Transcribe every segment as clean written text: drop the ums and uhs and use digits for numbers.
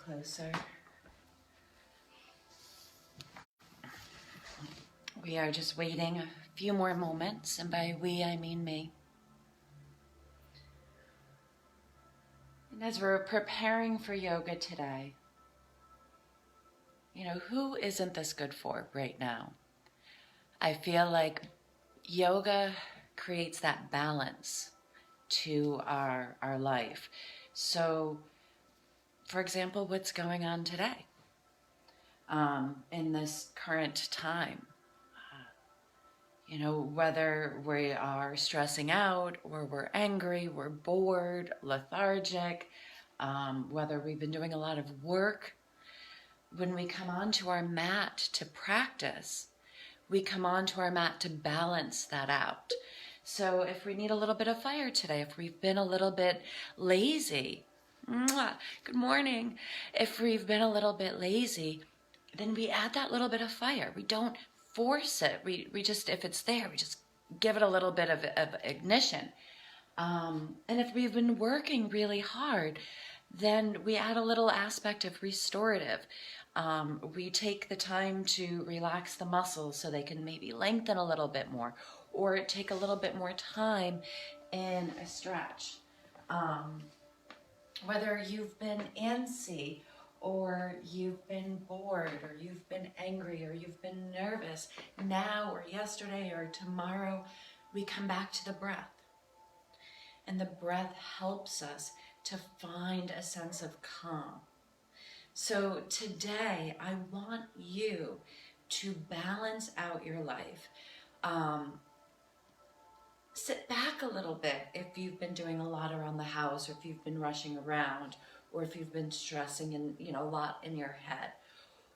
closer. We are just waiting a few more moments, and by we, I mean me. And as we're preparing for yoga today, you know, who isn't this good for right now? I feel like yoga creates that balance to our life. So, for example, what's going on today in this current time? You know, whether we are stressing out or we're angry, we're bored, lethargic, whether we've been doing a lot of work, when we come onto our mat to practice, we come onto our mat to balance that out. So if we need a little bit of fire today, if we've been a little bit lazy, good morning, if we've been a little bit lazy, then we add that little bit of fire. We don't force it. We just, if it's there, we just give it a little bit of ignition. And if we've been working really hard, then we add a little aspect of restorative. We take the time to relax the muscles so they can maybe lengthen a little bit more, or take a little bit more time in a stretch. Whether you've been antsy, or you've been bored, or you've been angry, or you've been nervous, now or yesterday or tomorrow, we come back to the breath. And the breath helps us to find a sense of calm. So today, I want you to balance out your life. Sit back a little bit if you've been doing a lot around the house, or if you've been rushing around, or if you've been stressing and a lot in your head,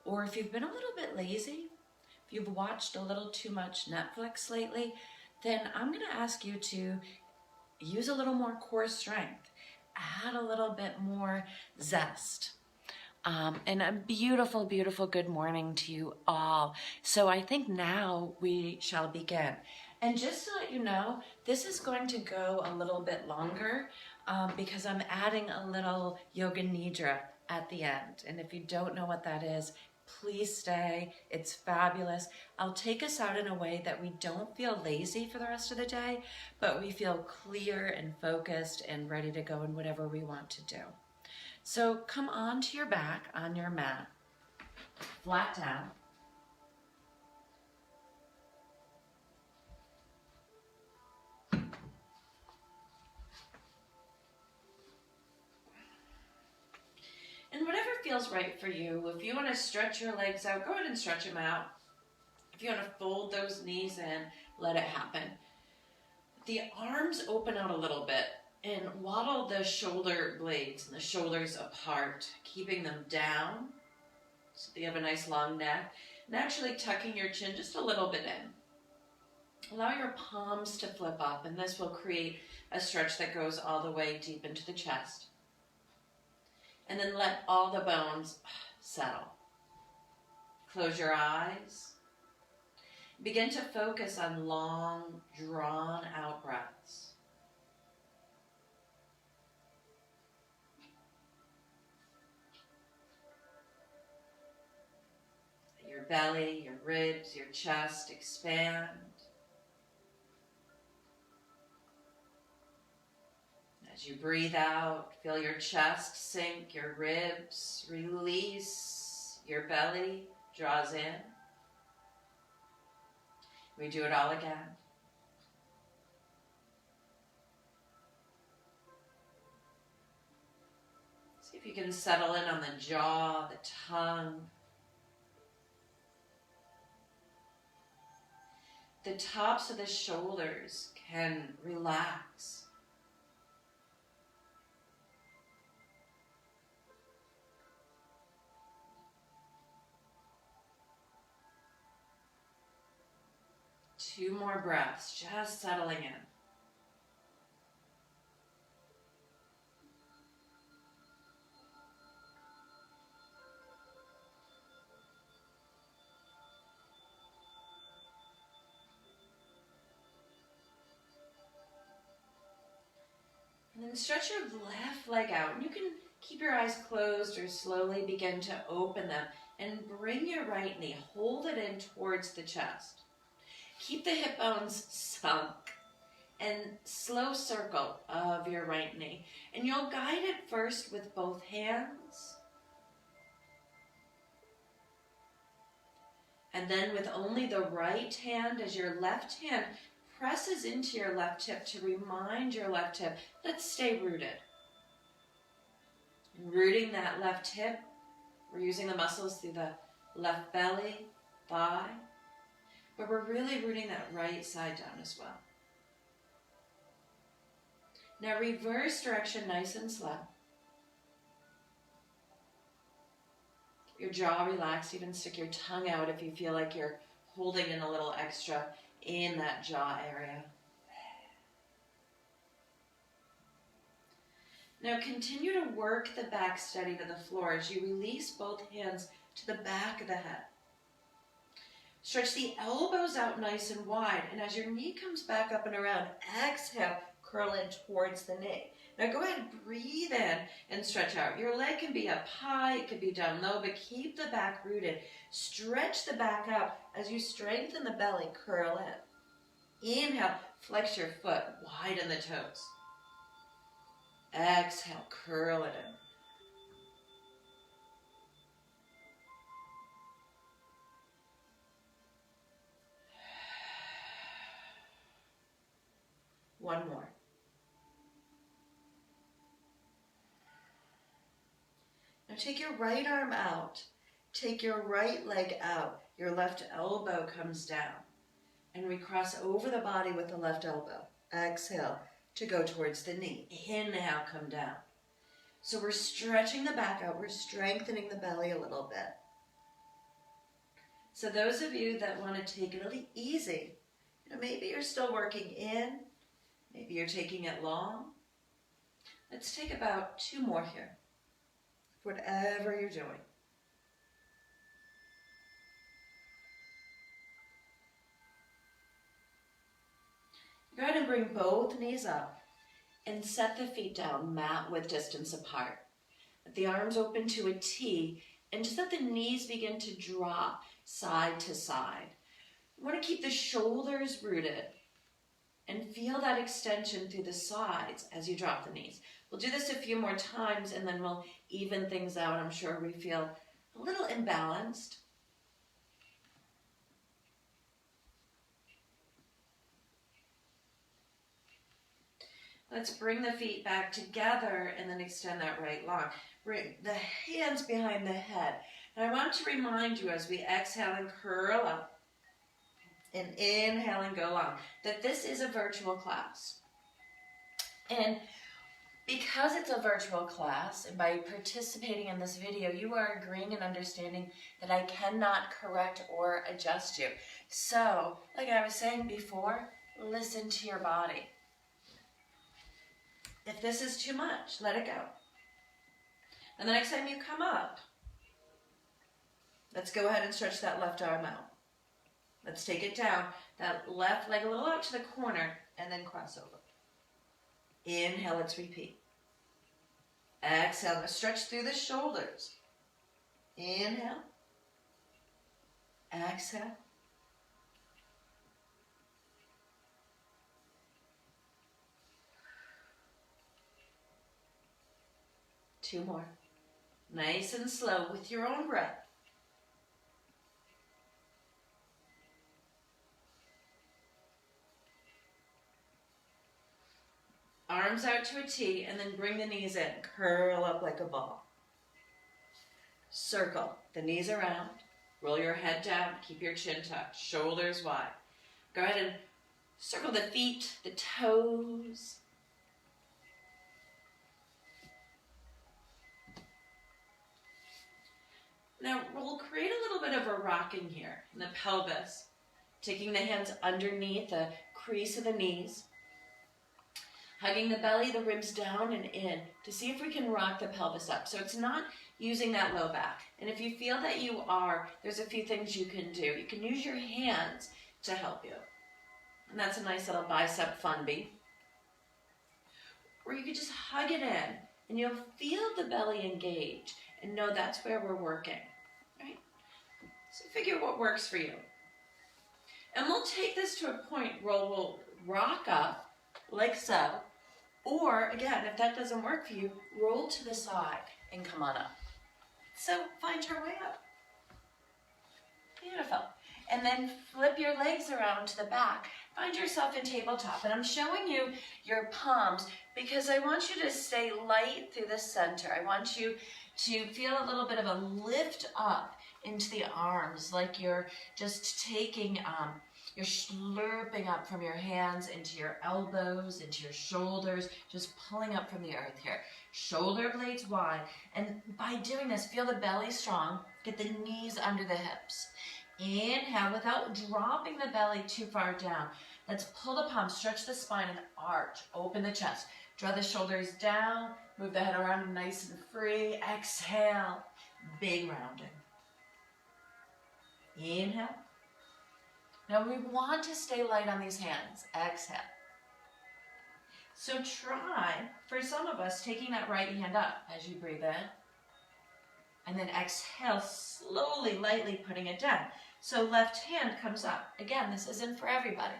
or if you've been a little bit lazy, if you've watched a little too much Netflix lately, then I'm going to ask you to use a little more core strength, add a little bit more zest. And a beautiful, beautiful good morning to you all. So I think now we shall begin. And just to let you know, this is going to go a little bit longer because I'm adding a little yoga nidra at the end. And if you don't know what that is, please stay. It's fabulous. I'll take us out in a way that we don't feel lazy for the rest of the day, but we feel clear and focused and ready to go in whatever we want to do. So come onto your back on your mat, flat down. And whatever feels right for you, if you want to stretch your legs out, go ahead and stretch them out. If you want to fold those knees in, let it happen. The arms open out a little bit and waddle the shoulder blades and the shoulders apart, keeping them down so that you have a nice long neck, and actually tucking your chin just a little bit in. Allow your palms to flip up, and this will create a stretch that goes all the way deep into the chest. And then let all the bones settle. Close your eyes. Begin to focus on long, drawn-out breaths. Your belly, your ribs, your chest expand. As you breathe out, feel your chest sink, your ribs release, your belly draws in. We do it all again. See if you can settle in on the jaw, the tongue. The tops of the shoulders can relax. Two more breaths, just settling in. And then stretch your left leg out. And you can keep your eyes closed or slowly begin to open them and bring your right knee, hold it in towards the chest. Keep the hip bones sunk and slow circle of your right knee. And you'll guide it first with both hands. And then with only the right hand as your left hand presses into your left hip to remind your left hip, let's stay rooted. Rooting that left hip, we're using the muscles through the left belly, thigh, but we're really rooting that right side down as well. Now reverse direction nice and slow. Your jaw relaxed, even stick your tongue out if you feel like you're holding in a little extra in that jaw area. Now continue to work the back steady to the floor as you release both hands to the back of the head. Stretch the elbows out nice and wide, and as your knee comes back up and around, exhale, curl in towards the knee. Now go ahead, breathe in and stretch out. Your leg can be up high, it could be down low, but keep the back rooted. Stretch the back out as you strengthen the belly, curl in. Inhale, flex your foot, widen the toes. Exhale, curl it in. One more. Now take your right arm out. Take your right leg out. Your left elbow comes down. And we cross over the body with the left elbow. Exhale to go towards the knee. Inhale, come down. So we're stretching the back out. We're strengthening the belly a little bit. So those of you that want to take it a little easy, maybe you're still working in. Maybe you're taking it long. Let's take about 2 more here. Whatever you're doing. Go ahead and bring both knees up and set the feet down, mat width distance apart. Let the arms open to a T and just let the knees begin to drop side to side. You want to keep the shoulders rooted and feel that extension through the sides as you drop the knees. We'll do this a few more times and then we'll even things out. I'm sure we feel a little imbalanced. Let's bring the feet back together and then extend that right long. Bring the hands behind the head. And I want to remind you as we exhale and curl up and inhale and go long, that this is a virtual class. And because it's a virtual class, and by participating in this video, you are agreeing and understanding that I cannot correct or adjust you. So, like I was saying before, listen to your body. If this is too much, let it go. And the next time you come up, let's go ahead and stretch that left arm out. Let's take it down, that left leg a little out to the corner, and then cross over. Inhale, let's repeat. Exhale, let's stretch through the shoulders. Inhale. Exhale. Two more. Nice and slow with your own breath. Arms out to a T and then bring the knees in. Curl up like a ball. Circle. The knees around. Roll your head down. Keep your chin tucked. Shoulders wide. Go ahead and circle the feet, the toes. Now we'll create a little bit of a rocking here in the pelvis. Taking the hands underneath the crease of the knees. Hugging the belly, the ribs down and in to see if we can rock the pelvis up. So it's not using that low back. And if you feel that you are, there's a few things you can do. You can use your hands to help you. And that's a nice little bicep fun bee. Or you could just hug it in And you'll feel the belly engage and know that's where we're working, right? So figure what works for you. And we'll take this to a point where we'll rock up like so. Or again, if that doesn't work for you, roll to the side and come on up. So find your way up. Beautiful. And then flip your legs around to the back. Find yourself in tabletop. And I'm showing you your palms because I want you to stay light through the center. I want you to feel a little bit of a lift up into the arms, like you're just taking, you're slurping up from your hands into your elbows, into your shoulders, just pulling up from the earth here. Shoulder blades wide. And by doing this, feel the belly strong. Get the knees under the hips. Inhale without dropping the belly too far down. Let's pull the palms, stretch the spine and arch. Open the chest. Draw the shoulders down. Move the head around nice and free. Exhale. Big rounding. Inhale. Now we want to stay light on these hands. Exhale. So try, for some of us, taking that right hand up as you breathe in. And then exhale, slowly, lightly putting it down. So left hand comes up. Again, this isn't for everybody.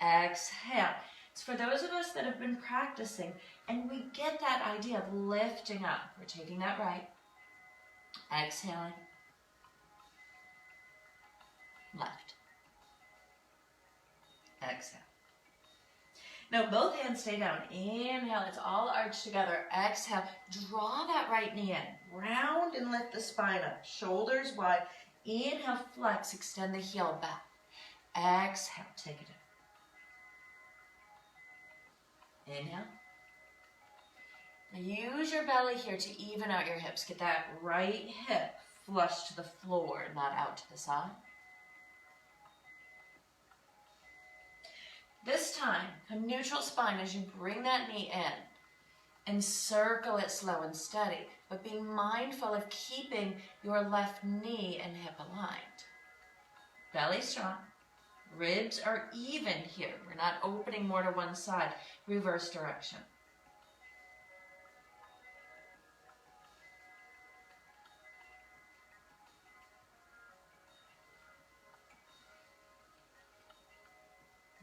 Exhale. It's for those of us that have been practicing and we get that idea of lifting up. We're taking that right. Exhaling. Left. Exhale. Now both hands stay down. Inhale, it's all arched together. Exhale, draw that right knee in. Round and lift the spine up. Shoulders wide. Inhale, flex, extend the heel back. Exhale, take it in. Inhale. Now use your belly here to even out your hips. Get that right hip flush to the floor, not out to the side. This time, come neutral spine as you bring that knee in and circle it slow and steady, but being mindful of keeping your left knee and hip aligned. Belly strong. Ribs are even here. We're not opening more to one side. Reverse direction.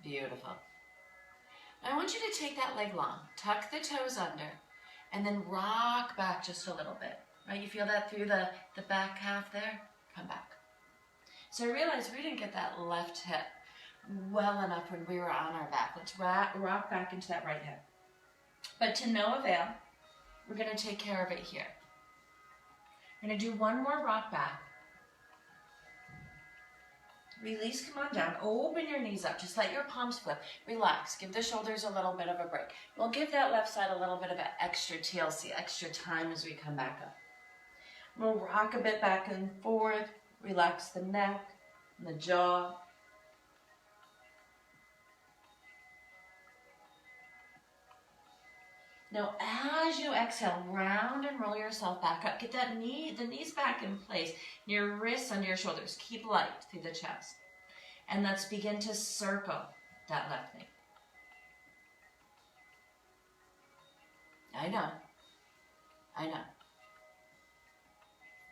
Beautiful. I want you to take that leg long, tuck the toes under, and then rock back just a little bit. Right? You feel that through the back half there? Come back. So I realized we didn't get that left hip well enough when we were on our back. Let's rock back into that right hip. But to no avail, we're going to take care of it here. We're going to do one more rock back. Release, come on down. Open your knees up. Just let your palms flip. Relax. Give the shoulders a little bit of a break. We'll give that left side a little bit of an extra TLC, extra time as we come back up. We'll rock a bit back and forth. Relax the neck and the jaw. Now, as you exhale, round and roll yourself back up. Get that the knees back in place. Your wrists under your shoulders. Keep light through the chest. And let's begin to circle that left knee. I know. I know.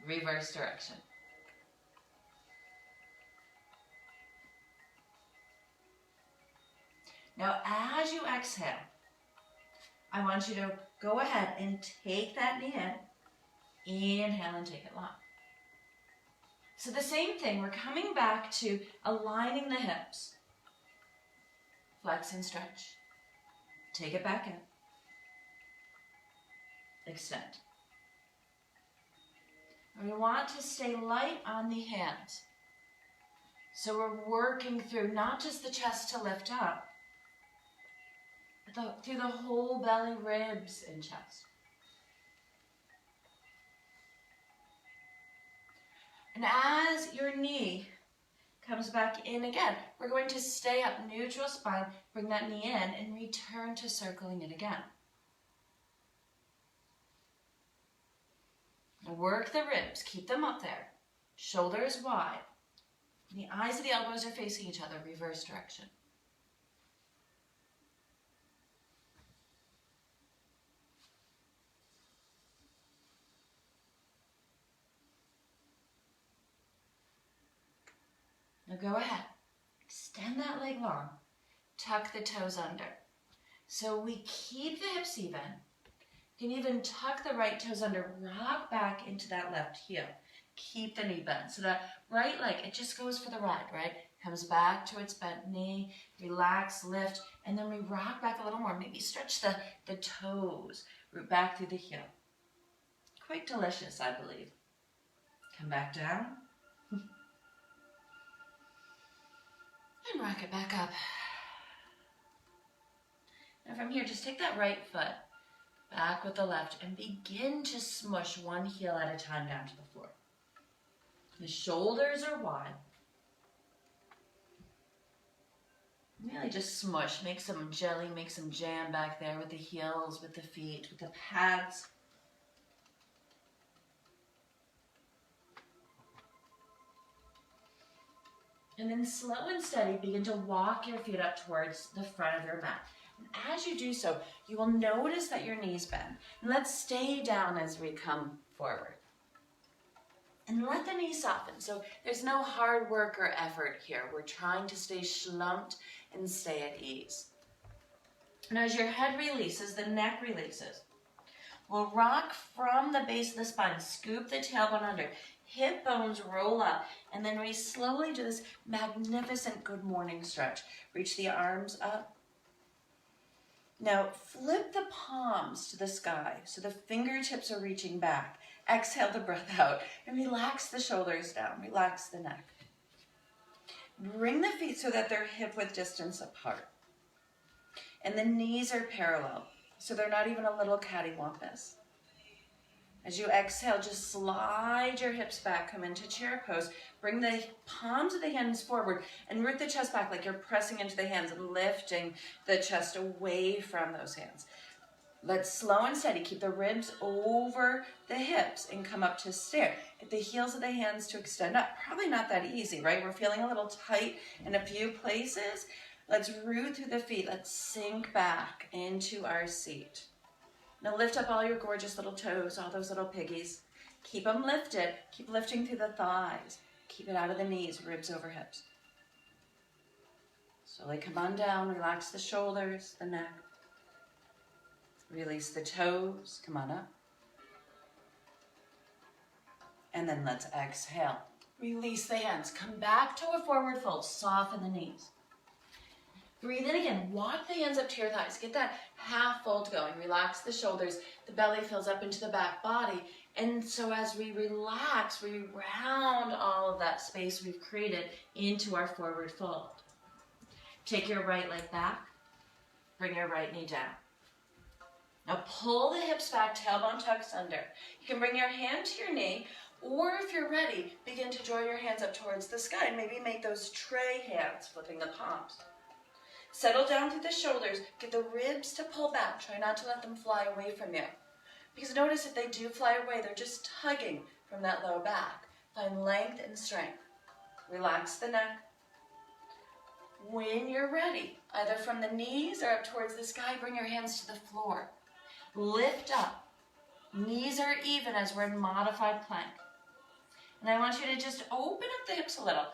Reverse direction. Now, as you exhale, I want you to go ahead and take that knee in. Inhale and take it long. So the same thing, we're coming back to aligning the hips. Flex and stretch. Take it back in. Extend. And we want to stay light on the hands. So we're working through not just the chest to lift up, but through the whole belly, ribs, and chest. And as your knee comes back in again, we're going to stay up, neutral spine, bring that knee in, and return to circling it again. Work the ribs, keep them up there. Shoulders wide. The eyes of the elbows are facing each other, reverse direction. Now go ahead. Extend that leg long. Tuck the toes under. So we keep the hips even. You can even tuck the right toes under. Rock back into that left heel. Keep the knee bent. So that right leg, it just goes for the ride, right? Comes back to its bent knee. Relax, lift, and then we rock back a little more. Maybe stretch the toes. Root back through the heel. Quite delicious, I believe. Come back down. And rock it back up. Now from here, just take that right foot back with the left and begin to smush one heel at a time down to the floor. The shoulders are wide. Really just smush. Make some jelly, make some jam back there with the heels, with the feet, with the pads. And then slow and steady, begin to walk your feet up towards the front of your mat. And as you do so, you will notice that your knees bend. And let's stay down as we come forward. And let the knees soften. So there's no hard work or effort here. We're trying to stay slumped and stay at ease. And as your head releases, the neck releases. We'll rock from the base of the spine. Scoop the tailbone under. Hip bones roll up. And then we slowly do this magnificent good morning stretch. Reach the arms up. Now flip the palms to the sky so the fingertips are reaching back. Exhale the breath out and relax the shoulders down. Relax the neck. Bring the feet so that they're hip-width distance apart. And the knees are parallel, so they're not even a little cattywampus. As you exhale, just slide your hips back, come into chair pose. Bring the palms of the hands forward and root the chest back like you're pressing into the hands and lifting the chest away from those hands. Let's slow and steady. Keep the ribs over the hips and come up to stare. Get the heels of the hands to extend up. Probably not that easy, right? We're feeling a little tight in a few places. Let's root through the feet. Let's sink back into our seat. Now lift up all your gorgeous little toes, all those little piggies. Keep them lifted. Keep lifting through the thighs. Keep it out of the knees, ribs over hips. Slowly come on down. Relax the shoulders, the neck. Release the toes. Come on up. And then let's exhale. Release the hands. Come back to a forward fold. Soften the knees. Breathe in again. Walk the hands up to your thighs. Get that half fold going. Relax the shoulders. The belly fills up into the back body. And so as we relax, we round all of that space we've created into our forward fold. Take your right leg back. Bring your right knee down. Now pull the hips back, tailbone tucks under. You can bring your hand to your knee, or if you're ready, begin to draw your hands up towards the sky. Maybe make those tray hands, flipping the palms. Settle down through the shoulders. Get the ribs to pull back. Try not to let them fly away from you. Because notice if they do fly away, they're just tugging from that low back. Find length and strength. Relax the neck. When you're ready, either from the knees or up towards the sky, bring your hands to the floor. Lift up. Knees are even as we're in modified plank. And I want you to just open up the hips a little.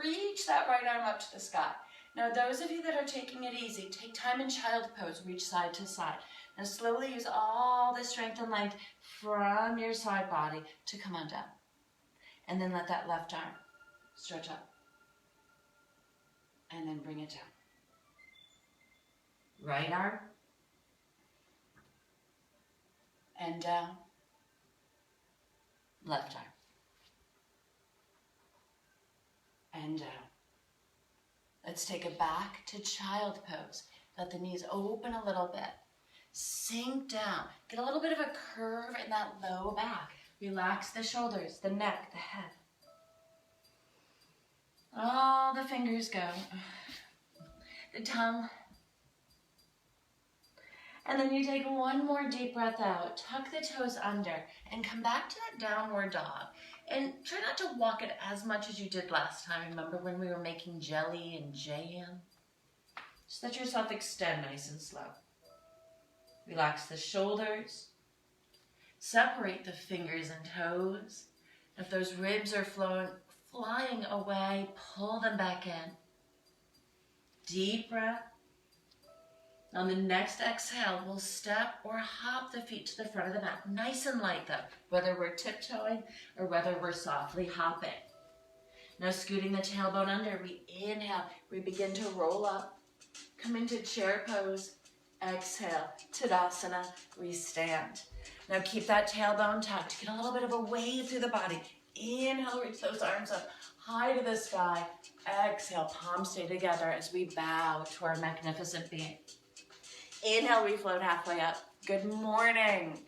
Reach that right arm up to the sky. Now those of you that are taking it easy, take time in child pose. Reach side to side. Now slowly use all the strength and length from your side body to come on down. And then let that left arm stretch up. And then bring it down. Right arm. And down. Left arm. And down. Let's take it back to child pose. Let the knees open a little bit. Sink down. Get a little bit of a curve in that low back. Relax the shoulders, the neck, the head. All the fingers go. The tongue. And then you take one more deep breath out. Tuck the toes under and come back to that downward dog. And try not to walk it as much as you did last time. Remember when we were making jelly and jam? Just let yourself extend nice and slow. Relax the shoulders. Separate the fingers and toes. If those ribs are flying away, pull them back in. Deep breath. On the next exhale, we'll step or hop the feet to the front of the mat. Nice and light though, whether we're tiptoeing or whether we're softly hopping. Now scooting the tailbone under, we inhale, we begin to roll up, come into chair pose, exhale, Tadasana, we stand. Now keep that tailbone tucked, get a little bit of a wave through the body. Inhale, reach those arms up high to the sky. Exhale, palms stay together as we bow to our magnificent being. Inhale, we float halfway up. Good morning.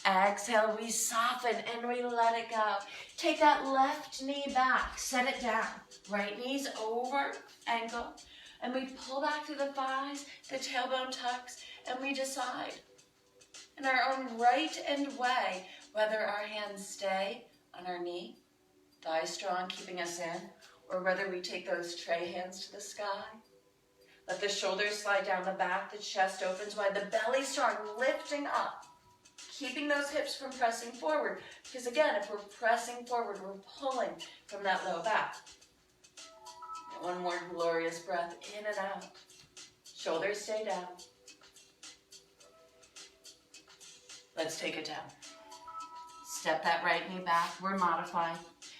Exhale, we soften and we let it go. Take that left knee back, set it down. Right knee's over ankle, and we pull back through the thighs, the tailbone tucks, and we decide in our own right and way whether our hands stay on our knee, thighs strong, keeping us in, or whether we take those tray hands to the sky. Let the shoulders slide down the back, the chest opens wide, the belly strong, lifting up, keeping those hips from pressing forward. Because again, if we're pressing forward, we're pulling from that low back. One more glorious breath in and out. Shoulders stay down. Let's take it down. Step that right knee back, we're modifying.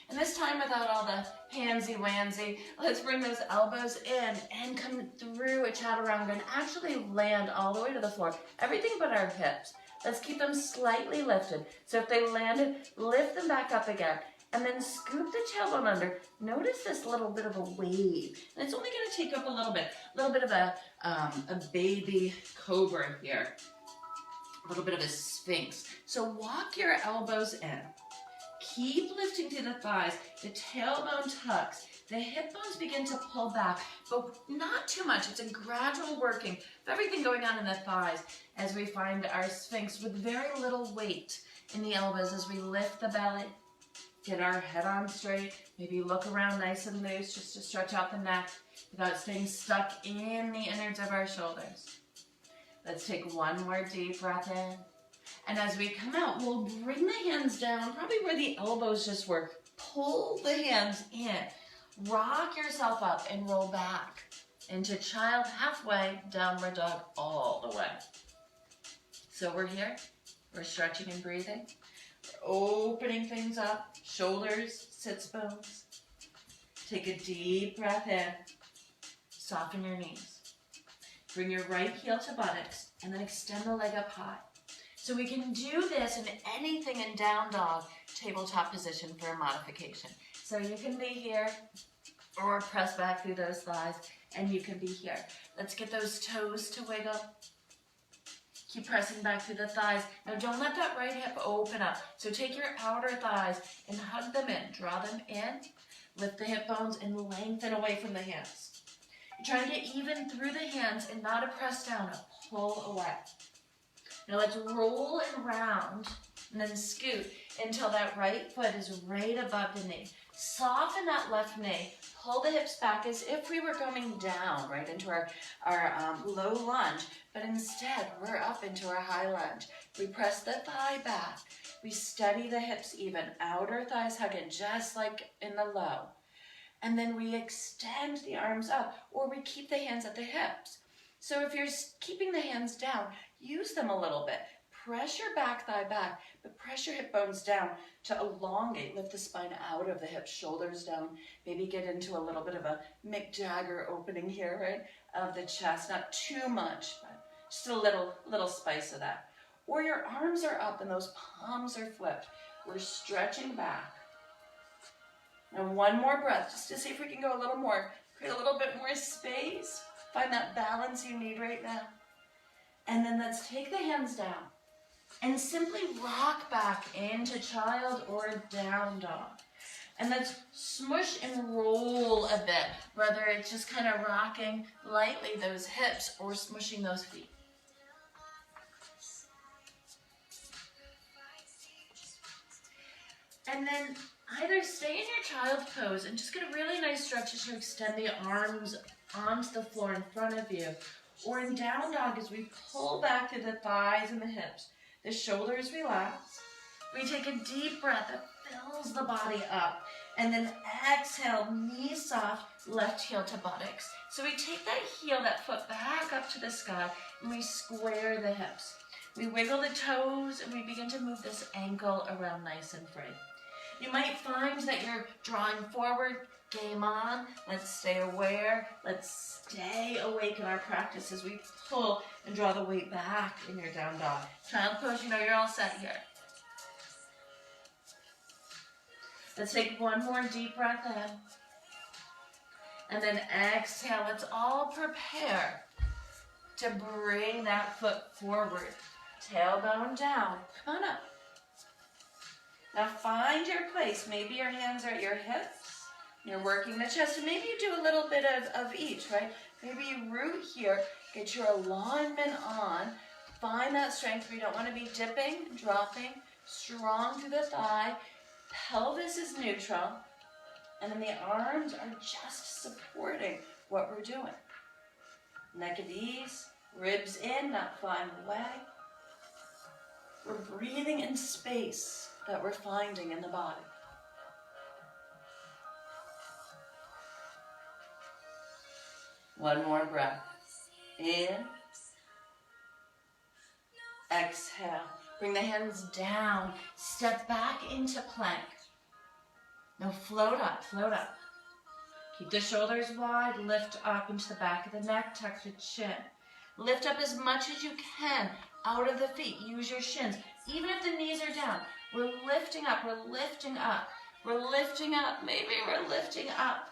And this time without all the handsy-wansy, let's bring those elbows in and come through a chaturanga and actually land all the way to the floor. Everything but our hips. Let's keep them slightly lifted. So if they landed, lift them back up again. And then scoop the tailbone under. Notice this little bit of a wave. And it's only going to take up a little bit of a baby cobra here. A little bit of a sphinx. So walk your elbows in. Keep lifting through the thighs, the tailbone tucks, the hip bones begin to pull back, but not too much. It's a gradual working of everything going on in the thighs as we find our sphinx with very little weight in the elbows as we lift the belly, get our head on straight, maybe look around nice and loose just to stretch out the neck without staying stuck in the innards of our shoulders. Let's take one more deep breath in. And as we come out, we'll bring the hands down, probably where the elbows just were. Pull the hands in. Rock yourself up and roll back into child halfway, downward dog all the way. So we're here. We're stretching and breathing. We're opening things up. Shoulders, sits bones. Take a deep breath in. Soften your knees. Bring your right heel to buttocks and then extend the leg up high. So we can do this in anything in down dog, tabletop position for a modification. So you can be here or press back through those thighs, and you can be here. Let's get those toes to wiggle. Keep pressing back through the thighs. Now don't let that right hip open up. So take your outer thighs and hug them in. Draw them in, lift the hip bones, and lengthen away from the hands. You're trying to get even through the hands and not a press down, a pull away. Now let's roll and round and then scoot until that right foot is right above the knee. Soften that left knee. Pull the hips back as if we were going down right into our low lunge, but instead we're up into our high lunge. We press the thigh back. We steady the hips even. Outer thighs hugging just like in the low. And then we extend the arms up, or we keep the hands at the hips. So if you're keeping the hands down, use them a little bit. Press your back thigh back, but press your hip bones down to elongate. Lift the spine out of the hips, shoulders down. Maybe get into a little bit of a Mick Jagger opening here, right, of the chest. Not too much, but just a little spice of that. Or your arms are up and those palms are flipped. We're stretching back. Now one more breath, just to see if we can go a little more. Create a little bit more space. Find that balance you need right now. And then let's take the hands down and simply rock back into child or down dog. And let's smush and roll a bit, whether it's just kind of rocking lightly those hips or smushing those feet. And then either stay in your child pose and just get a really nice stretch as you extend the arms onto the floor in front of you. Or in down dog as we pull back through the thighs and the hips. The shoulders relax. We take a deep breath that fills the body up. And then exhale, knees soft, left heel to buttocks. So we take that heel, that foot back up to the sky, and we square the hips. We wiggle the toes, and we begin to move this ankle around nice and free. You might find that you're drawing forward. Game on. Let's stay aware. Let's stay awake in our practice as we pull and draw the weight back in your down dog. Child pose, you know you're all set here. Let's take one more deep breath in. And then exhale. Let's all prepare to bring that foot forward. Tailbone down. Come on up. Now find your place. Maybe your hands are at your hips. You're working the chest, and maybe you do a little bit of each, right? Maybe you root here, get your alignment on, find that strength where you don't want to be dipping, dropping, strong through the thigh, pelvis is neutral, and then the arms are just supporting what we're doing. Neck at ease, ribs in, not flying away. We're breathing in space that we're finding in the body. One more breath. In. Exhale. Bring the hands down. Step back into plank. Now float up, float up. Keep the shoulders wide. Lift up into the back of the neck. Tuck the chin. Lift up as much as you can out of the feet. Use your shins. Even if the knees are down, we're lifting up, we're lifting up. We're lifting up. Maybe we're lifting up.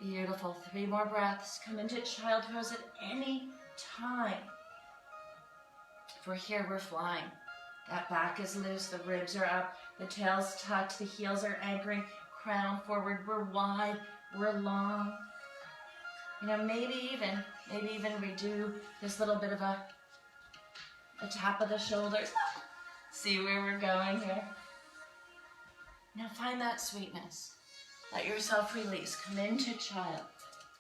Beautiful. 3 more breaths. Come into child pose at any time. If we're here, we're flying. That back is loose. The ribs are up. The tail's tucked. The heels are anchoring. Crown forward. We're wide. We're long. You know, maybe even we do this little bit of a tap of the shoulders. See where we're going here. Now find that sweetness. Let yourself release. Come into child.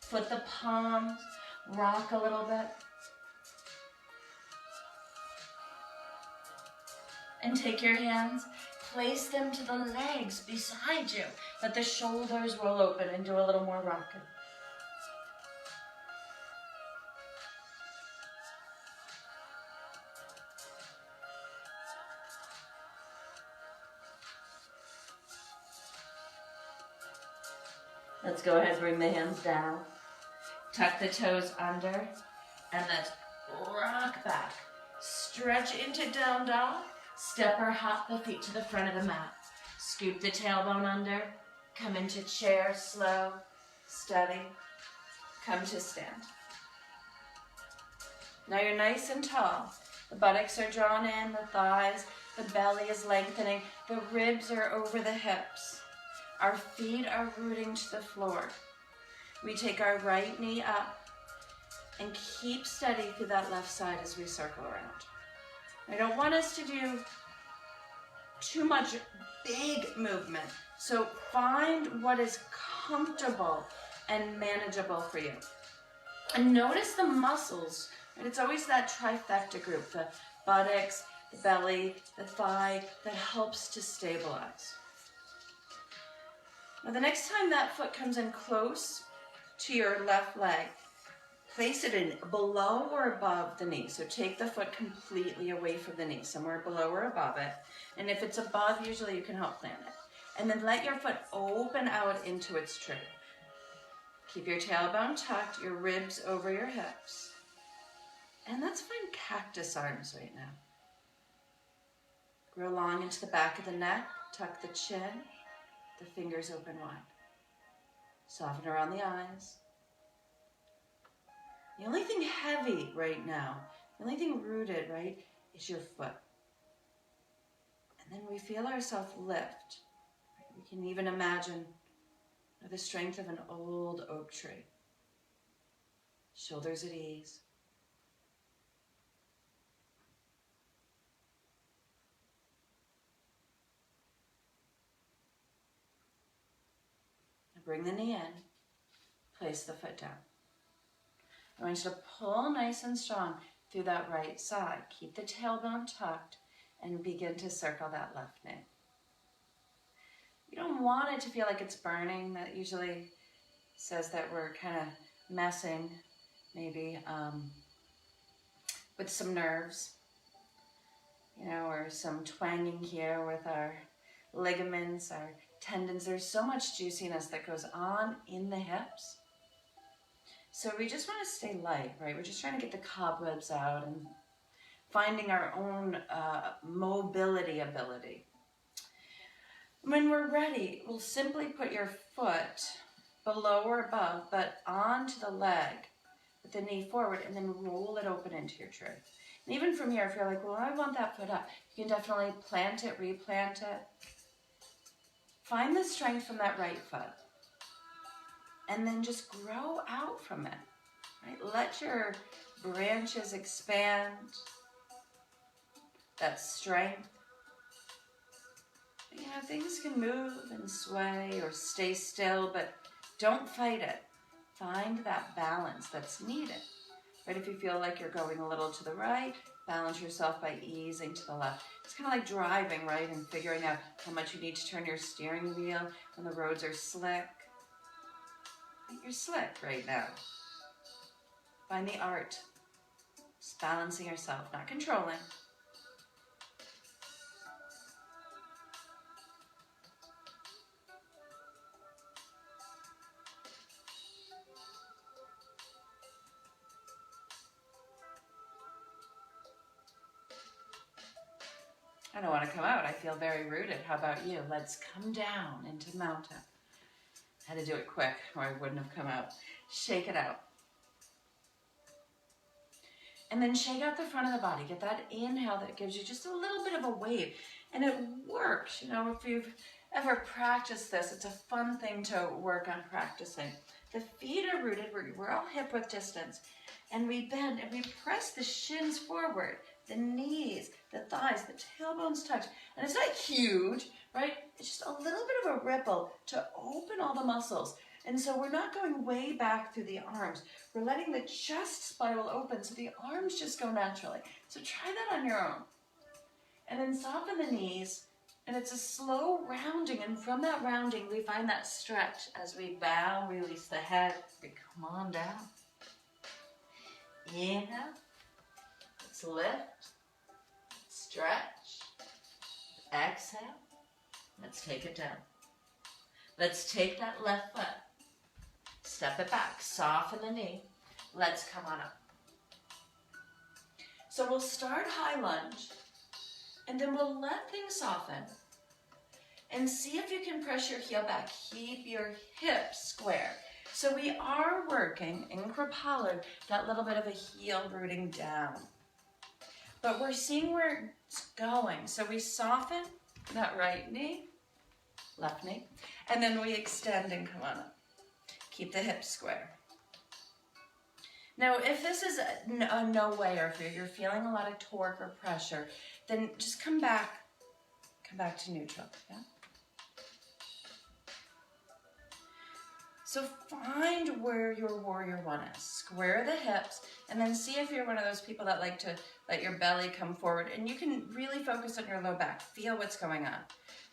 Foot the palms. Rock a little bit. And take your hands. Place them to the legs beside you. Let the shoulders roll open and do a little more rocking. Let's go ahead and bring the hands down. Tuck the toes under. And let's rock back. Stretch into down dog. Step or hop the feet to the front of the mat. Scoop the tailbone under. Come into chair, slow, steady. Come to stand. Now you're nice and tall. The buttocks are drawn in, the thighs, the belly is lengthening. The ribs are over the hips. Our feet are rooting to the floor. We take our right knee up and keep steady through that left side as we circle around. I don't want us to do too much big movement. So find what is comfortable and manageable for you. And notice the muscles. And it's always that trifecta group, the buttocks, the belly, the thigh, that helps to stabilize. Now the next time that foot comes in close to your left leg, place it in below or above the knee. So take the foot completely away from the knee, somewhere below or above it. And if it's above, usually you can help plant it. And then let your foot open out into its tree. Keep your tailbone tucked, your ribs over your hips. And let's find cactus arms right now. Grow long into the back of the neck, tuck the chin, the fingers open wide. Soften around the eyes. The only thing heavy right now, the only thing rooted, right, is your foot. And then we feel ourselves lift. We can even imagine the strength of an old oak tree. Shoulders at ease. Now bring the knee in. Place the foot down. I want you to pull nice and strong through that right side. Keep the tailbone tucked and begin to circle that left knee. You don't want it to feel like it's burning. That usually says that we're kind of messing maybe with some nerves, or some twanging here with our ligaments, our tendons. There's so much juiciness that goes on in the hips. So we just want to stay light, right? We're just trying to get the cobwebs out and finding our own mobility ability. When we're ready, we'll simply put your foot below or above, but onto the leg with the knee forward, and then roll it open into your tree. And even from here, if you're like, well, I want that foot up, you can definitely plant it, replant it. Find the strength from that right foot. And then just grow out from it, right? Let your branches expand. That strength. Things can move and sway or stay still, but don't fight it. Find that balance that's needed. Right? If you feel like you're going a little to the right, balance yourself by easing to the left. It's kind of like driving, right? And figuring out how much you need to turn your steering wheel when the roads are slick. You're slick right now. Find the art. Just balancing yourself, not controlling. I don't want to come out. I feel very rooted. How about you? Let's come down into mountain. I had to do it quick or I wouldn't have come out. Shake it out. And then shake out the front of the body. Get that inhale that gives you just a little bit of a wave. And it works. If you've ever practiced this, it's a fun thing to work on practicing. The feet are rooted. We're all hip width distance. And we bend and we press the shins forward. The knees, the thighs, the tailbones touch. And it's not huge, right? It's just a little bit of a ripple to open all the muscles. And so we're not going way back through the arms. We're letting the chest spiral open so the arms just go naturally. So try that on your own. And then soften the knees. And it's a slow rounding. And from that rounding, we find that stretch as we bow, release the head. We come on down. Inhale. Let's lift. Stretch. Exhale. Let's take it down. Let's take that left foot. Step it back. Soften the knee. Let's come on up. So we'll start high lunge. And then we'll let things soften. And see if you can press your heel back. Keep your hips square. So we are working in Kripalu, that little bit of a heel rooting down. But we're seeing where it's going. So we soften that right knee, left knee, and then we extend and come on up. Keep the hips square. Now, if this is a no way, or if you're feeling a lot of torque or pressure, then just come back to neutral, yeah? So find where your warrior one is. Square the hips, and then see if you're one of those people that like to let your belly come forward. And you can really focus on your low back. Feel what's going on.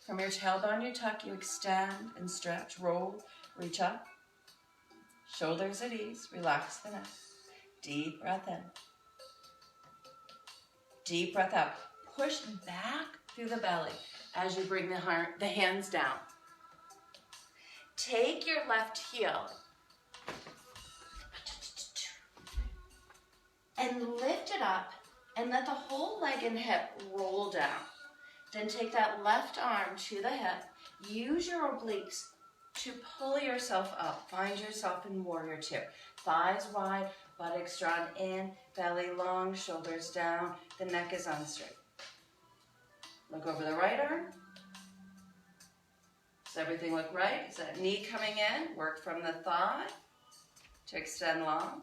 From your tailbone, you tuck, you extend and stretch, roll, reach up. Shoulders at ease, relax the neck. Deep breath in. Deep breath out. Push back through the belly as you bring the hands down. Take your left heel and lift it up and let the whole leg and hip roll down. Then take that left arm to the hip. Use your obliques to pull yourself up. Find yourself in warrior two. Thighs wide, buttocks drawn in, belly long, shoulders down. The neck is on straight. Look over the right arm. Does everything look right? Is that knee coming in? Work from the thigh to extend long.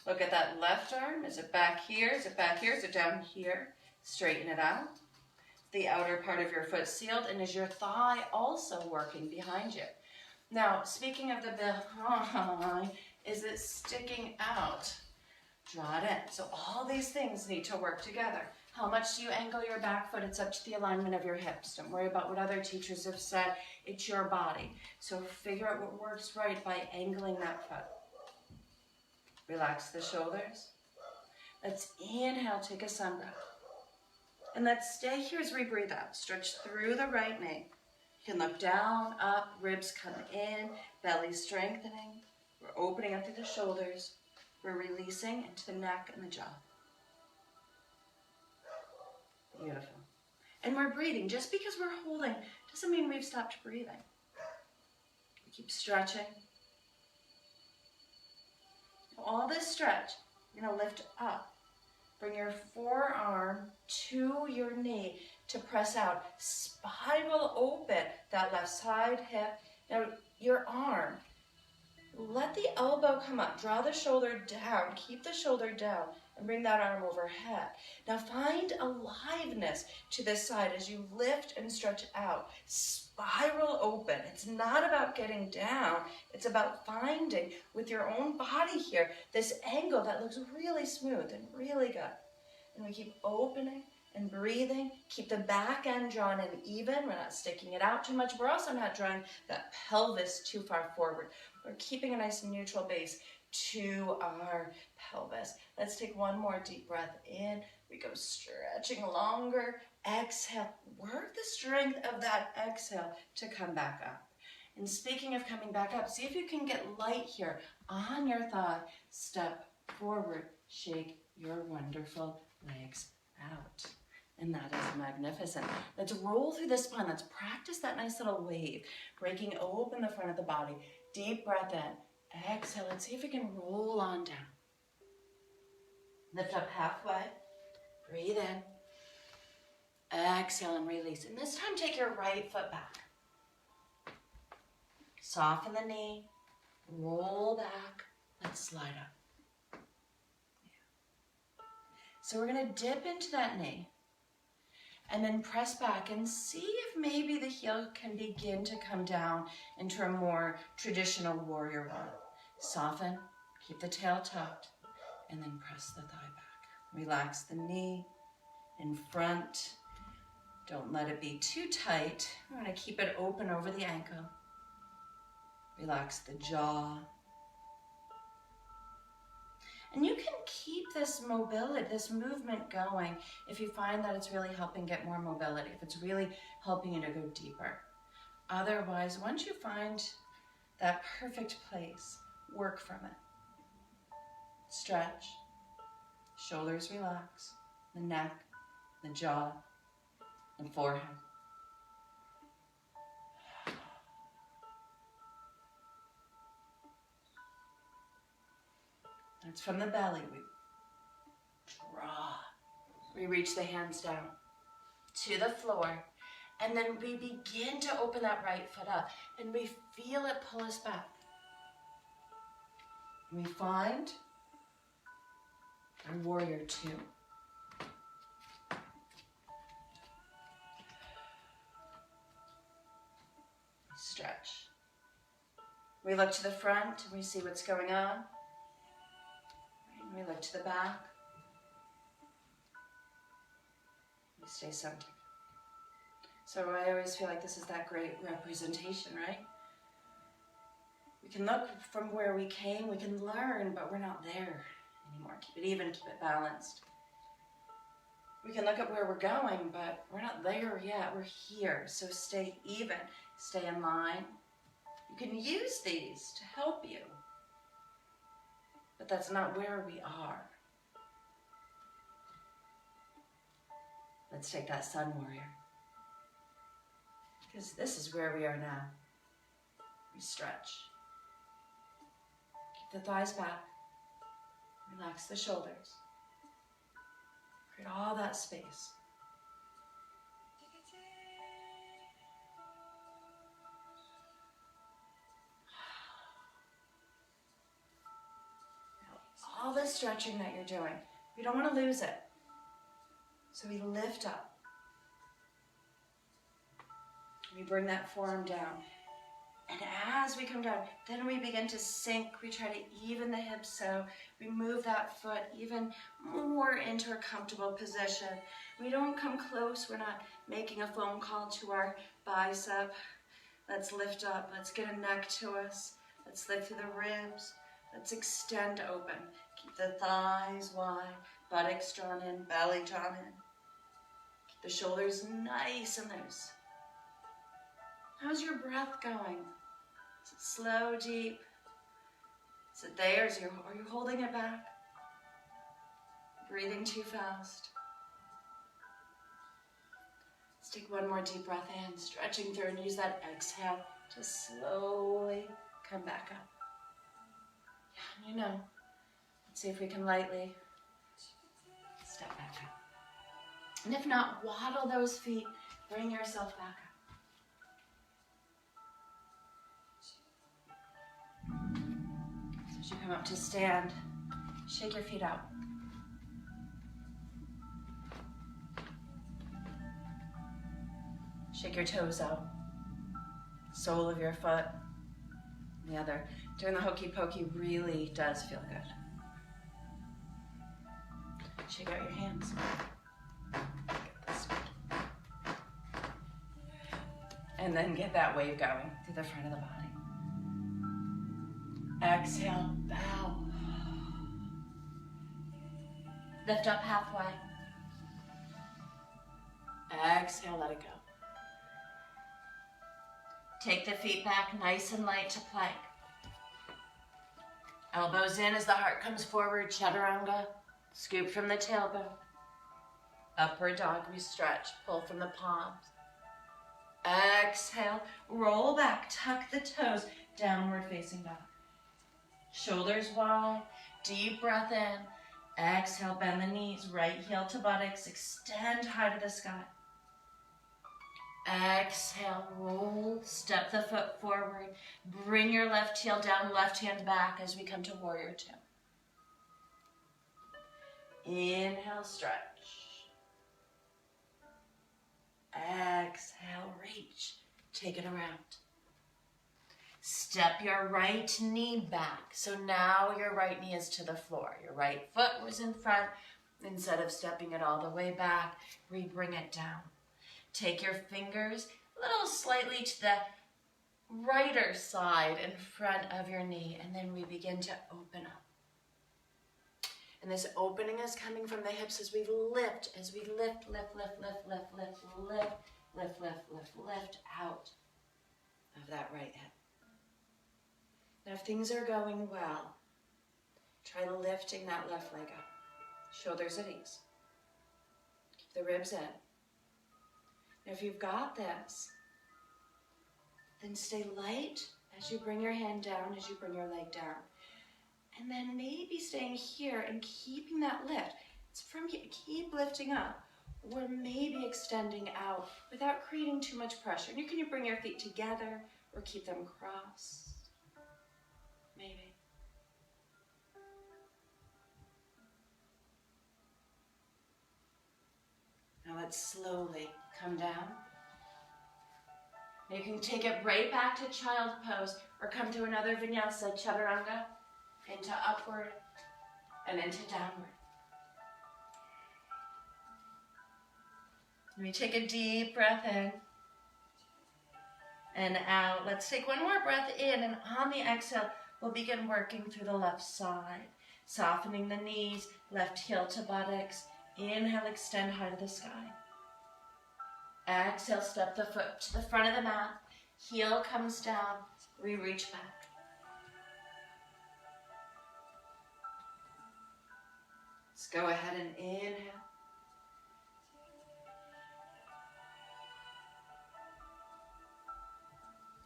Look at that left arm. Is it back here? Is it back here? Is it down here? Straighten it out. The outer part of your foot sealed, and is your thigh also working behind you? Now, speaking of the behind, is it sticking out? Draw it in. So all these things need to work together. How much do you angle your back foot? It's up to the alignment of your hips. Don't worry about what other teachers have said. It's your body. So figure out what works right by angling that foot. Relax the shoulders. Let's inhale, take a sun breath. And let's stay here as we breathe out. Stretch through the right knee. You can look down, up, ribs come in, belly strengthening. We're opening up through the shoulders. We're releasing into the neck and the jaw. Beautiful. And we're breathing. Just because we're holding doesn't mean we've stopped breathing. We keep stretching. All this stretch, you're going to lift up. Bring your forearm to your knee to press out. Spiral open that left side hip. Now your arm, let the elbow come up. Draw the shoulder down. Keep the shoulder down and bring that arm overhead. Now find aliveness to this side as you lift and stretch out. Spiral open. It's not about getting down. It's about finding with your own body here this angle that looks really smooth and really good. And we keep opening and breathing. Keep the back end drawn in even. We're not sticking it out too much. We're also not drawing that pelvis too far forward. We're keeping a nice neutral base to our pelvis. Let's take one more deep breath in. We go stretching longer. Exhale. Work the strength of that exhale to come back up. And speaking of coming back up, see if you can get light here on your thigh. Step forward. Shake your wonderful legs out. And that is magnificent. Let's roll through the spine. Let's practice that nice little wave. Breaking open the front of the body. Deep breath in. Exhale. Let's see if we can roll on down. Lift up halfway. Breathe in. Exhale and release. And this time take your right foot back. Soften the knee. Roll back. Let's slide up. So we're going to dip into that knee. And then press back and see if maybe the heel can begin to come down into a more traditional warrior one. Soften, keep the tail tucked, and then press the thigh back. Relax the knee in front. Don't let it be too tight. We're going to keep it open over the ankle. Relax the jaw. And you can keep this mobility, this movement going if you find that it's really helping get more mobility, if it's really helping you to go deeper. Otherwise, once you find that perfect place, work from it. Stretch, shoulders relax, the neck, the jaw, and forehead. It's from the belly. We draw. We reach the hands down to the floor. And then we begin to open that right foot up. And we feel it pull us back. We find our warrior two. Stretch. We look to the front and we see what's going on. We look to the back. We stay centered. So I always feel like this is that great representation, right? We can look from where we came, we can learn, but we're not there anymore. Keep it even, keep it balanced. We can look at where we're going, but we're not there yet. We're here. So stay even, stay in line. You can use these to help you. But that's not where we are. Let's take that sun warrior. Because this is where we are now. We stretch. Keep the thighs back. Relax the shoulders. Create all that space. All the stretching that you're doing, we don't want to lose it. So we lift up. We bring that forearm down. And as we come down, then we begin to sink. We try to even the hips so we move that foot even more into a comfortable position. We don't come close. We're not making a phone call to our bicep. Let's lift up. Let's get a neck to us. Let's lift through the ribs. Let's extend open. Keep the thighs wide, buttocks drawn in, belly drawn in. Keep the shoulders nice and loose. How's your breath going? Is it slow, deep? Is it there? Are you holding it back? Breathing too fast? Let's take one more deep breath in, stretching through, and use that exhale to slowly come back up. Yeah, you know. Let's see if we can lightly step back up. And if not, waddle those feet, bring yourself back up. As you come up to stand, shake your feet out. Shake your toes out. Sole of your foot, the other. Doing the hokey pokey really does feel good. Shake out your hands. And then get that wave going through the front of the body. Exhale, bow. Lift up halfway. Exhale, let it go. Take the feet back nice and light to plank. Elbows in as the heart comes forward, chaturanga. Scoop from the tailbone. Upward dog, we stretch, pull from the palms. Exhale, roll back, tuck the toes, downward facing dog. Shoulders wide, deep breath in. Exhale, bend the knees, right heel to buttocks, extend high to the sky. Exhale, roll, step the foot forward, bring your left heel down, left hand back as we come to warrior two. Inhale, stretch. Exhale, reach. Take it around. Step your right knee back. So now your right knee is to the floor. Your right foot was in front. Instead of stepping it all the way back, we bring it down. Take your fingers a little slightly to the righter side in front of your knee, and then we begin to open up. And this opening is coming from the hips as we lift, lift, lift out of that right hip. Now if things are going well, try lifting that left leg up. Shoulders at ease. Keep the ribs in. Now if you've got this, then stay light as you bring your hand down, as you bring your leg down. And then maybe staying here and keeping that lift. It's from here, keep lifting up, or maybe extending out without creating too much pressure. You can bring your feet together or keep them crossed. Maybe. Now let's slowly come down. Now you can take it right back to child pose or come to another vinyasa, chaturanga, into upward and into downward. Let me take a deep breath in and out. Let's take one more breath in, and on the exhale, we'll begin working through the left side, softening the knees, left heel to buttocks. Inhale, extend high to the sky. Exhale, step the foot to the front of the mat. Heel comes down. We reach back. Let's go ahead and inhale.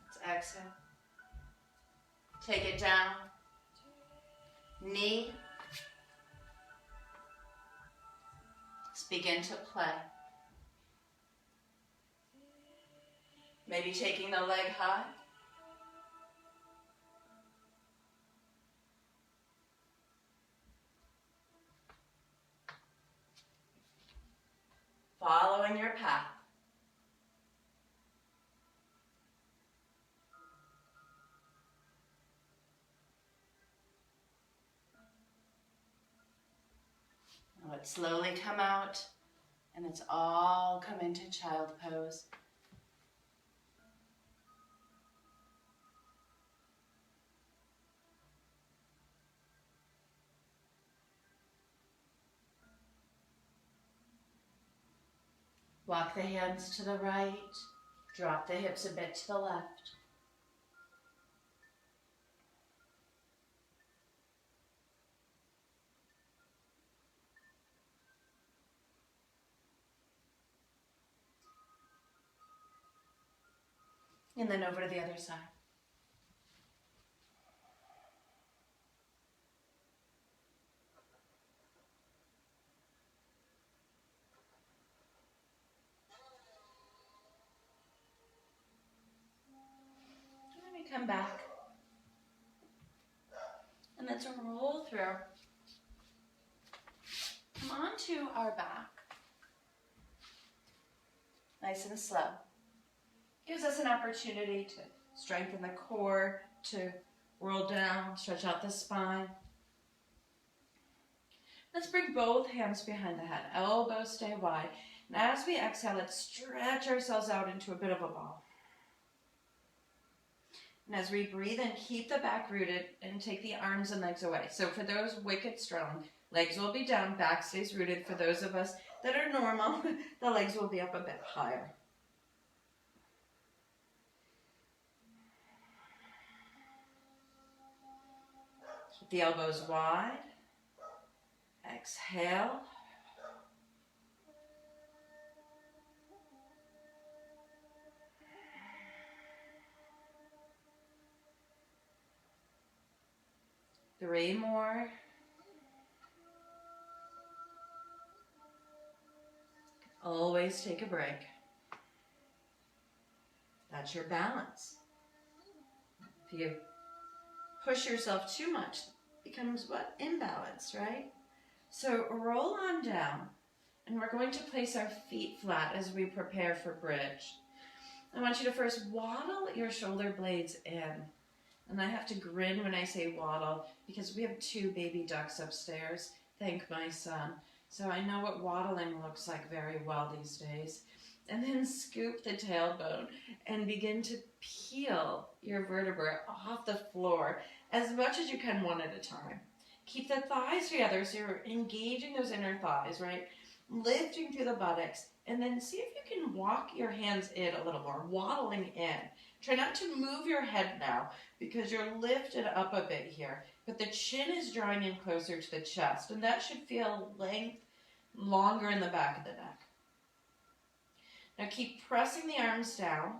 Let's exhale. Take it down. Knee. Let's begin to play. Maybe taking the leg high. Following your path. Let's slowly come out, and let's all come into child pose. Walk the hands to the right, drop the hips a bit to the left. And then over to the other side. And we come back. And let's roll through. Come onto our back. Nice and slow. Gives us an opportunity to strengthen the core, to roll down, stretch out the spine. Let's bring both hands behind the head. Elbows stay wide. And as we exhale, let's stretch ourselves out into a bit of a ball. And as we breathe in, keep the back rooted and take the arms and legs away. So for those wicked strong, legs will be down, back stays rooted. For those of us that are normal, the legs will be up a bit higher. Keep the elbows wide. Exhale. Three more. Always take a break. That's your balance. If you push yourself too much, it becomes what? Imbalance, right? So roll on down, and we're going to place our feet flat as we prepare for bridge. I want you to first waddle your shoulder blades in. And I have to grin when I say waddle because we have 2 baby ducks upstairs, thank my son. So I know what waddling looks like very well these days. And then scoop the tailbone and begin to peel your vertebrae off the floor as much as you can, one at a time. Keep the thighs together so you're engaging those inner thighs, right? Lifting through the buttocks, and then see if you can walk your hands in a little more, waddling in. Try not to move your head now because you're lifted up a bit here, but the chin is drawing in closer to the chest, and that should feel length longer in the back of the neck. Now keep pressing the arms down,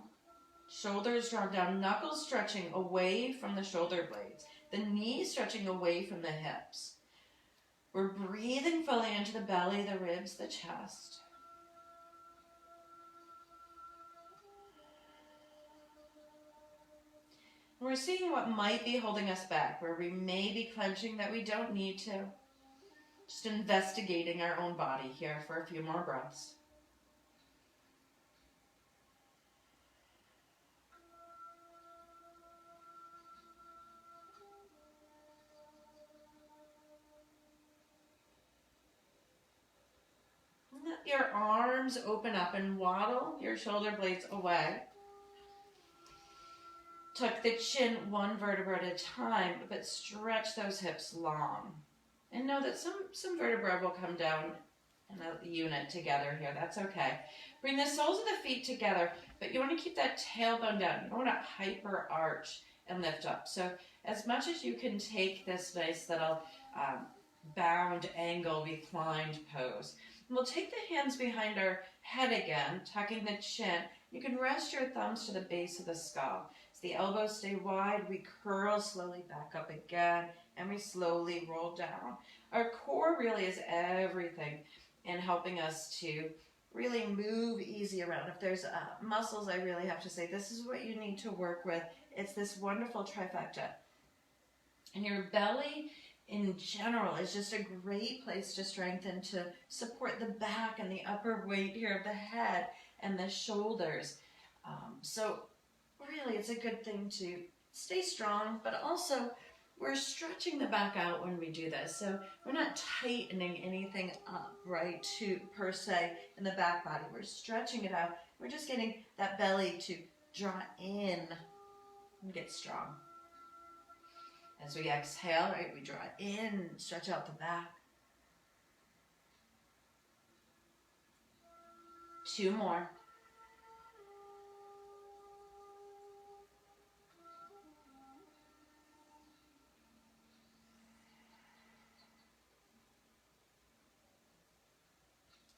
shoulders drawn down, knuckles stretching away from the shoulder blades, the knees stretching away from the hips. We're breathing fully into the belly, the ribs, the chest. We're seeing what might be holding us back, where we may be clenching that we don't need to. Just investigating our own body here for a few more breaths. Let your arms open up and waddle your shoulder blades away. Tuck the chin one vertebra at a time, but stretch those hips long. And know that some vertebrae will come down in a unit together here. That's okay. Bring the soles of the feet together, but you want to keep that tailbone down. You don't want to hyper arch and lift up. So as much as you can take this nice little bound angle reclined pose. And we'll take the hands behind our head again, tucking the chin. You can rest your thumbs to the base of the skull. As the elbows stay wide, we curl slowly back up again, and we slowly roll down. Our core really is everything in helping us to really move easy around. If there's muscles, I really have to say, this is what you need to work with. It's this wonderful trifecta. And your belly in general is just a great place to strengthen, to support the back and the upper weight here of the head and the shoulders. So really it's a good thing to stay strong, but also we're stretching the back out when we do this. So we're not tightening anything up, right, per se in the back body. We're stretching it out. We're just getting that belly to draw in and get strong. As we exhale, right, we draw in, stretch out the back. 2 more.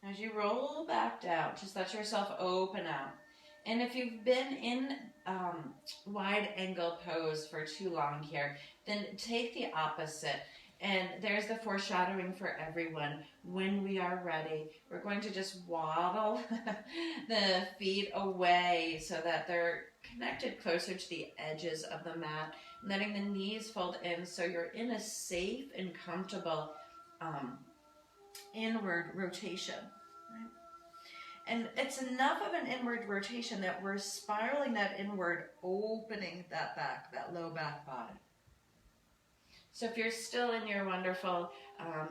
As you roll back down, just let yourself open out. And if you've been in wide angle pose for too long here, then take the opposite. And there's the foreshadowing for everyone. When we are ready, we're going to just waddle the feet away so that they're connected closer to the edges of the mat, letting the knees fold in so you're in a safe and comfortable inward rotation. Right? And it's enough of an inward rotation that we're spiraling that inward, opening that back, that low back body. So if you're still in your wonderful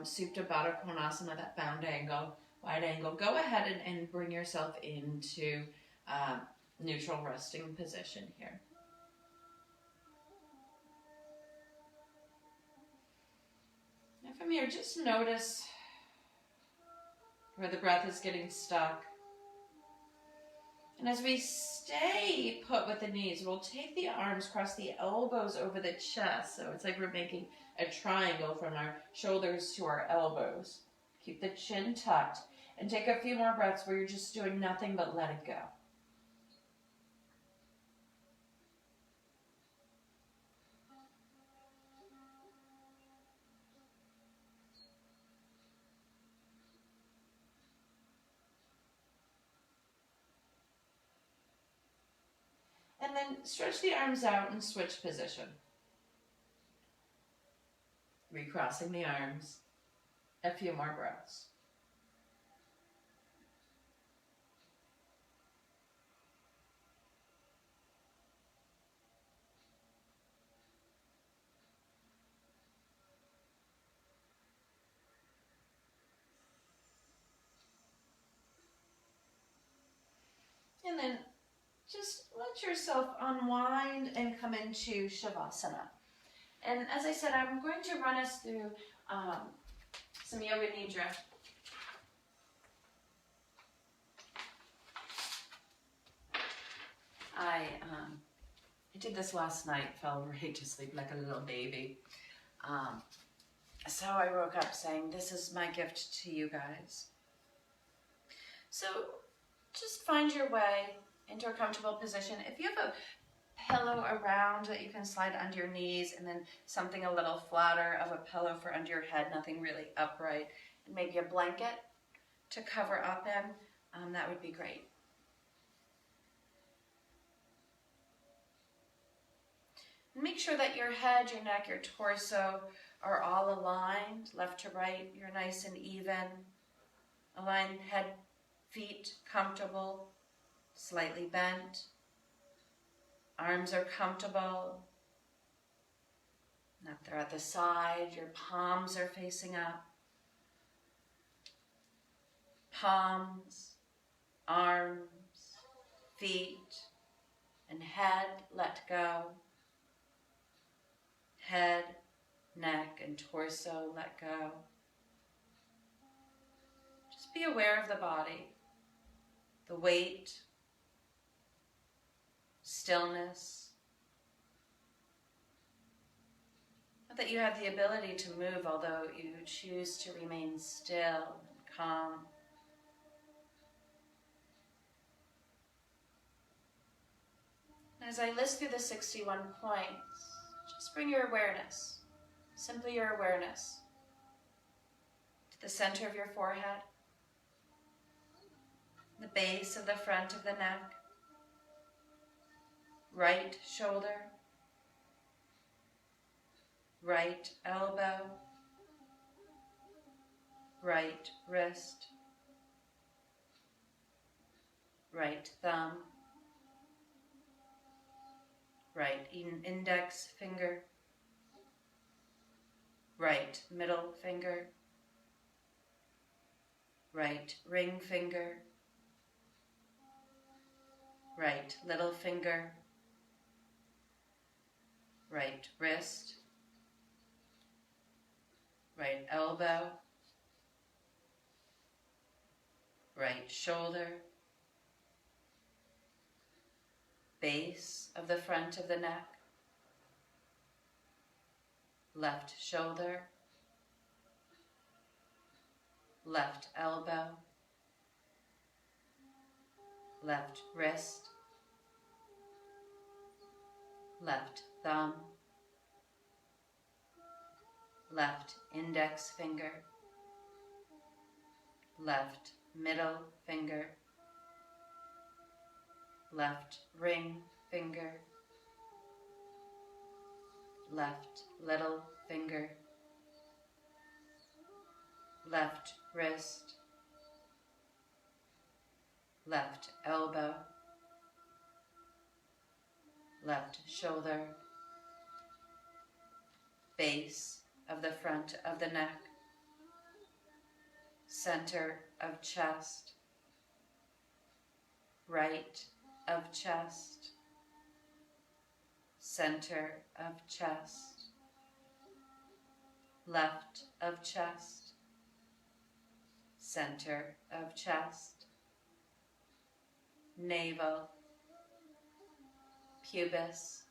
Supta Baddha Konasana, that bound angle, wide angle, go ahead and bring yourself into neutral resting position here. And from here, just notice where the breath is getting stuck. And as we stay put with the knees, we'll take the arms, cross the elbows over the chest. So it's like we're making a triangle from our shoulders to our elbows. Keep the chin tucked. And take a few more breaths where you're just doing nothing but let it go. And then stretch the arms out and switch position. Recrossing the arms. A few more breaths. And then just let yourself unwind and come into Shavasana. And as I said, I'm going to run us through some Yoga Nidra. I did this last night, fell right to sleep like a little baby. So I woke up saying, this is my gift to you guys. So just find your way into a comfortable position. If you have a pillow around that you can slide under your knees, and then something a little flatter of a pillow for under your head, nothing really upright, and maybe a blanket to cover up in, that would be great. Make sure that your head, your neck, your torso are all aligned, left to right. You're nice and even. Align head, feet comfortable, slightly bent. Arms are comfortable. If they're at the side, your palms are facing up. Palms, arms, feet, and head let go. Head, neck, and torso let go. Just be aware of the body, the weight, stillness. Not that you have the ability to move, although you choose to remain still and calm. As I list through the 61 points, just bring your awareness, simply your awareness, to the center of your forehead, the base of the front of the neck, right shoulder, right elbow, right wrist, right thumb, right index finger, right middle finger, right ring finger, right little finger, right wrist, right elbow, right shoulder, base of the front of the neck, left shoulder, left elbow, left wrist, left thumb, left index finger, left middle finger, left ring finger, left little finger, left wrist, left elbow, left shoulder, base of the front of the neck, center of chest, right of chest, center of chest, left of chest, center of chest, navel, pubis,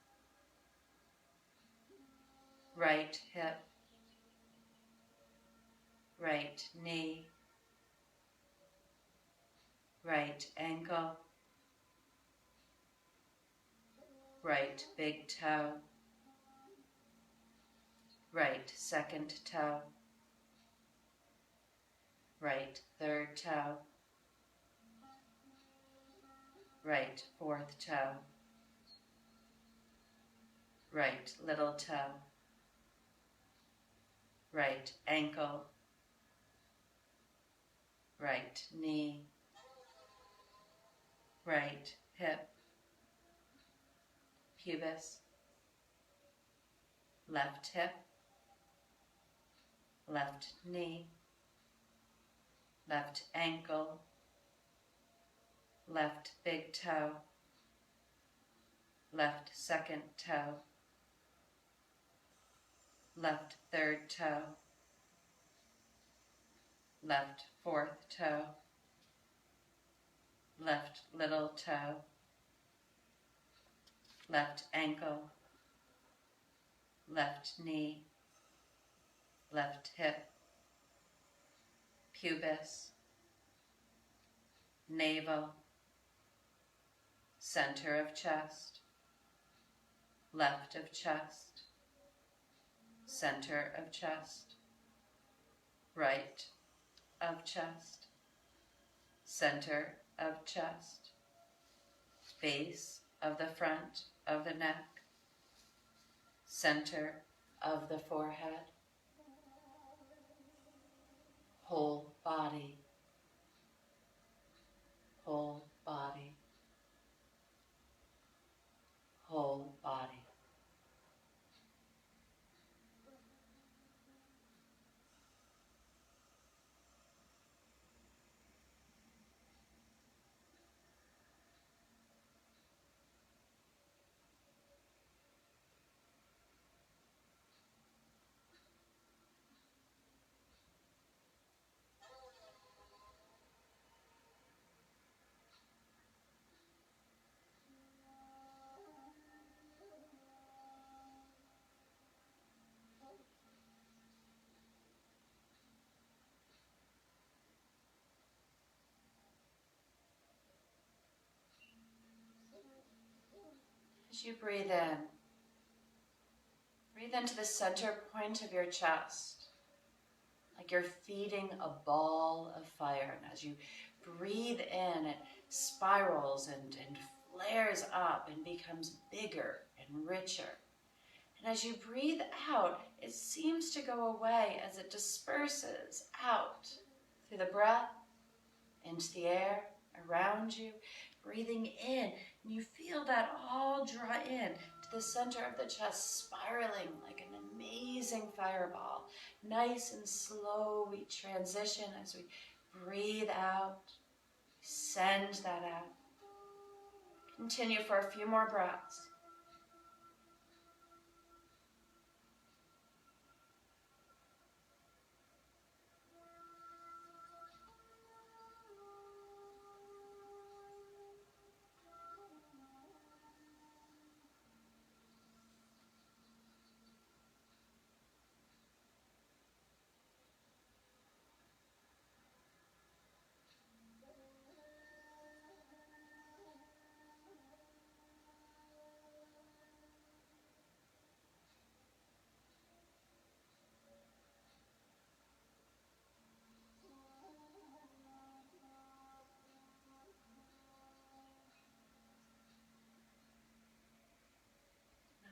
right hip, right knee, right ankle, right big toe, right second toe, right third toe, right fourth toe, right little toe, right ankle, right knee, right hip, pubis, left hip, left knee, left ankle, left big toe, left second toe, left third toe, left fourth toe, left little toe, left ankle, left knee, left hip, pubis, navel, center of chest, left of chest, center of chest, right of chest, center of chest, base of the front of the neck, center of the forehead, whole body, whole body, whole body. As you breathe into the center point of your chest, like you're feeding a ball of fire. And as you breathe in, it spirals and flares up and becomes bigger and richer. And as you breathe out, it seems to go away as it disperses out through the breath, into the air around you. Breathing in, and you feel that all draw in to the center of the chest, spiraling like an amazing fireball. Nice and slow, we transition as we breathe out, send that out. Continue for a few more breaths.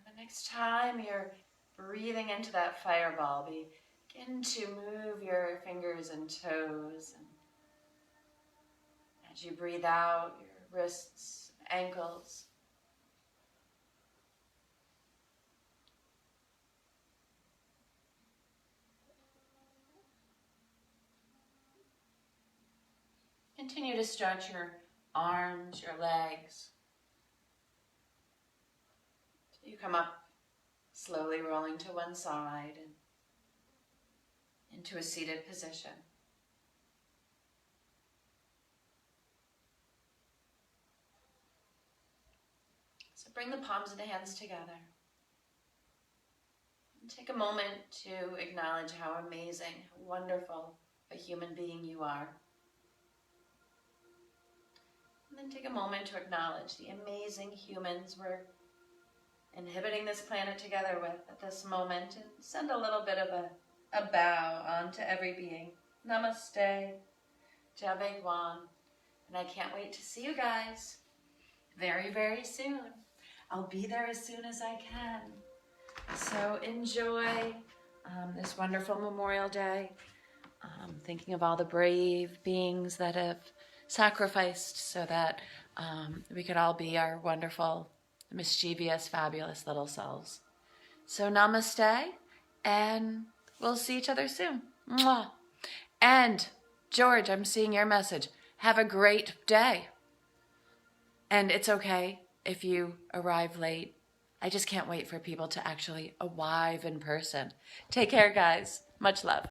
The next time you're breathing into that fireball, begin to move your fingers and toes. And as you breathe out, your wrists, ankles. Continue to stretch your arms, your legs. You come up, slowly rolling to one side and into a seated position. So bring the palms of the hands together. And take a moment to acknowledge how amazing, how wonderful a human being you are. And then take a moment to acknowledge the amazing humans we're inhabiting this planet together with at this moment, and send a little bit of a bow on to every being. Namaste, Javegwan, and I can't wait to see you guys very, very soon. I'll be there as soon as I can. So enjoy this wonderful Memorial Day, thinking of all the brave beings that have sacrificed so that we could all be our wonderful, mischievous, fabulous little selves. So namaste, and we'll see each other soon. Mwah. And George, I'm seeing your message. Have a great day. And it's okay if you arrive late. I just can't wait for people to actually arrive in person. Take care, guys. Much love.